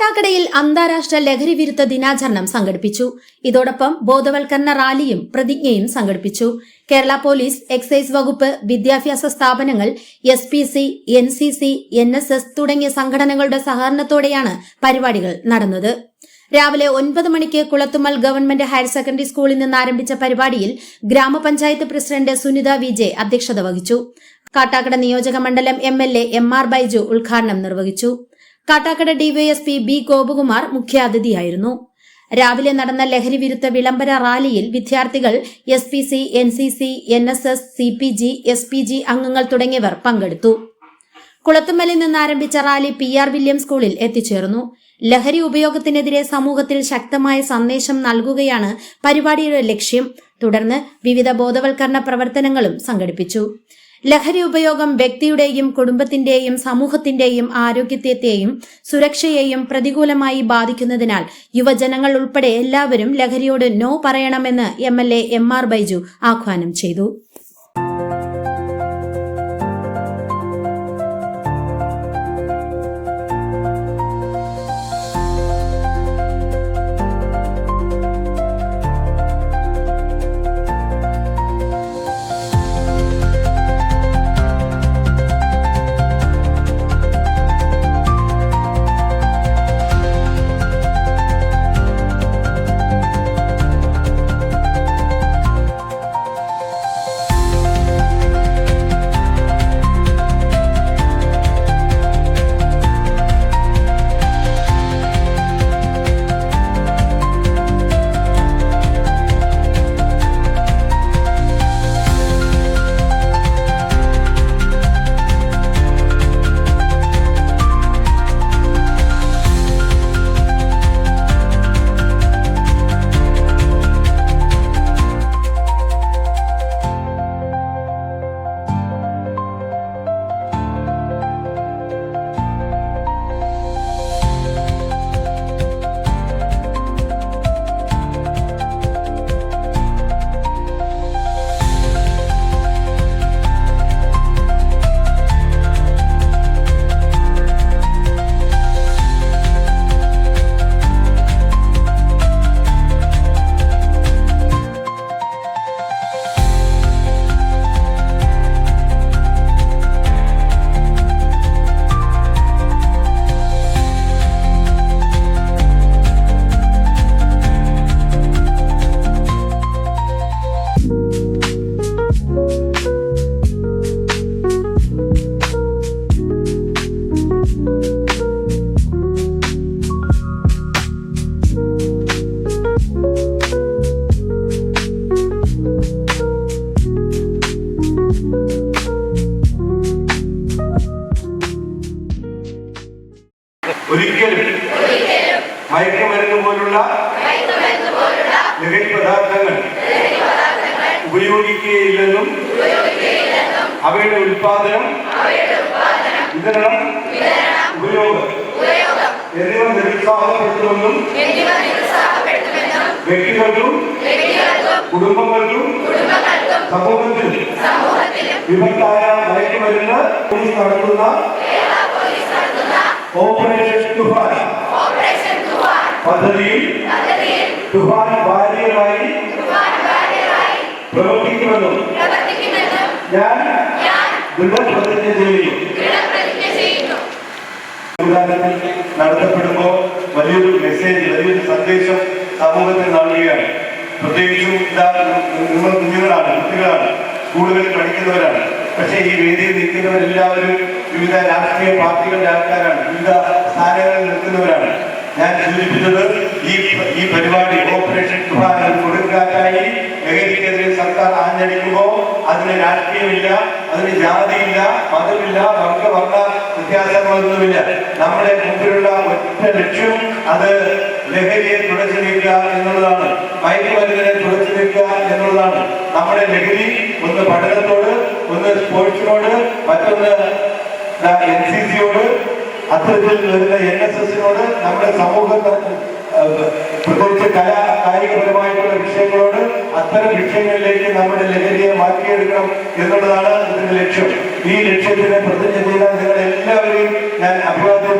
കാട്ടാക്കടയിൽ അന്താരാഷ്ട്ര ലഹരി വിരുദ്ധ ദിനാചരണം സംഘടിപ്പിച്ചു. ഇതോടൊപ്പം ബോധവൽക്കരണ റാലിയും പ്രതിജ്ഞയും സംഘടിപ്പിച്ചു. കേരള പോലീസ്, എക്സൈസ് വകുപ്പ്, വിദ്യാഭ്യാസ സ്ഥാപനങ്ങൾ, SPC, NCC, NSS തുടങ്ങിയ സംഘടനകളുടെ സഹകരണത്തോടെയാണ് പരിപാടികൾ നടന്നത്. രാവിലെ 9 മണിക്ക് കുളത്തുമ്മൽ ഗവൺമെന്റ് ഹയർ സെക്കൻഡറി സ്കൂളിൽ നിന്ന് ആരംഭിച്ച പരിപാടിയിൽ ഗ്രാമപഞ്ചായത്ത് പ്രസിഡന്റ് സുനിത VJ അധ്യക്ഷത വഹിച്ചു. കാട്ടാക്കട നിയോജക മണ്ഡലം MLA MR ബൈജു ഉദ്ഘാടനം നിർവഹിച്ചു. Kattakada DYSP B Gopakumar മുഖ്യാതിഥിയായിരുന്നു. രാവിലെ നടന്ന ലഹരി വിരുദ്ധ വിളംബര റാലിയിൽ വിദ്യാർത്ഥികൾ, SPC, NCC, NSS, CPG, SPG അംഗങ്ങൾ തുടങ്ങിയവർ പങ്കെടുത്തു. കുളത്തുമ്മലിൽ നിന്ന് ആരംഭിച്ച റാലി PR വില്യം സ്കൂളിൽ എത്തിച്ചേർന്നു. ലഹരി ഉപയോഗത്തിനെതിരെ സമൂഹത്തിൽ ശക്തമായ സന്ദേശം നൽകുകയാണ് പരിപാടിയുടെ ലക്ഷ്യം. തുടർന്ന് വിവിധ ബോധവൽക്കരണ പ്രവർത്തനങ്ങളും സംഘടിപ്പിച്ചു. ലഹരി ഉപയോഗം വ്യക്തിയുടെയും കുടുംബത്തിന്റെയും സമൂഹത്തിന്റെയും ആരോഗ്യത്തെയും സുരക്ഷയെയും പ്രതികൂലമായി ബാധിക്കുന്നതിനാൽ യുവജനങ്ങൾ ഉൾപ്പെടെ എല്ലാവരും ലഹരിയോട് നോ പറയണമെന്ന് MLA MR ബൈജു ആഹ്വാനം ചെയ്തു. ഒരിക്കലും മയക്കുമരുന്ന് പോലുള്ള ലഹരി പദാർത്ഥങ്ങൾ ഉപയോഗിക്കുകയില്ലെന്നും അവയുടെ ഉൽപാദനം, വിതരണം, ഉപയോഗം എന്നിവ നിരുത്സാഹപ്പെടുത്തുമെന്നും വ്യക്തികൾക്കും കുടുംബങ്ങൾക്കും സമൂഹത്തിൽ വിപത്തായ മയക്കുമരുന്ന് പോലീസ് നടത്തുന്ന ഓപ്പറേഷൻ തുഫാൻ പദ്ധതിയിൽ തുഫാൻ വാരിയറായി പ്രവർത്തിക്കുമെന്നും ഞാൻ ദൃഢപ്രതിജ്ഞ ചെയ്യുന്നു. നടത്തപ്പെടുമ്പോൾ വലിയൊരു മെസ്സേജ്, വലിയൊരു സന്ദേശം സമൂഹത്തിൽ നൽകുകയാണ്. പ്രത്യേകിച്ചും നിങ്ങൾ കുഞ്ഞുങ്ങളാണ്, കുട്ടികളാണ്, സ്കൂളുകളിൽ പഠിക്കുന്നവരാണ്. പക്ഷേ ഈ വേദിയിൽ നിൽക്കുന്നവരെല്ലാവരും വിവിധ രാഷ്ട്രീയ പാർട്ടികളുടെ ആൾക്കാരാണ്, വിവിധ സ്ഥാനങ്ങളിൽ നിൽക്കുന്നവരാണ്. ഞാൻ സൂചിപ്പിച്ചത് ഈ പരിപാടി ഓപ്പറേഷൻ തുഫാൻ കൊടുങ്കാറ്റായി ലഹരിക്കെതിരെ സർക്കാർ ആഞ്ഞടിക്കുമ്പോൾ അതിന് രാഷ്ട്രീയമില്ല, അതിന് ജാതിയില്ല, മതമില്ല, വർഗ വ്യത്യാസങ്ങളൊന്നുമില്ല. നമ്മുടെ മുമ്പിലുള്ള ഒറ്റ ലക്ഷ്യം അത് ലഹരിയെ തുടച്ചു നീക്കുക എന്നുള്ളതാണ്, മയക്കുമരുന്നിനെ തുടച്ചു നീക്കുക എന്നുള്ളതാണ്. നമ്മുടെ ലഹരി ഒന്ന് പഠനത്തോട്, ഒന്ന് സ്പോർട്സിനോട്, മറ്റൊന്ന് NCCയോട്, അത്തരത്തിൽ വരുന്ന NSSനോട്, നമ്മുടെ സമൂഹത്തെ പ്രത്യേകിച്ച് കായികപരമായിട്ടുള്ള വിഷയങ്ങളോട്, അത്തരം വിഷയങ്ങളിലേക്ക് നമ്മുടെ ലഹരിയെ മാറ്റിയെടുക്കണം എന്നുള്ളതാണ് ഇതിന്റെ ലക്ഷ്യം. ഈ ലക്ഷ്യത്തിന് പ്രതിജ്ഞ ചെയ്ത നിങ്ങളെല്ലാവരെയും ഞാൻ അഭിവാദ്യം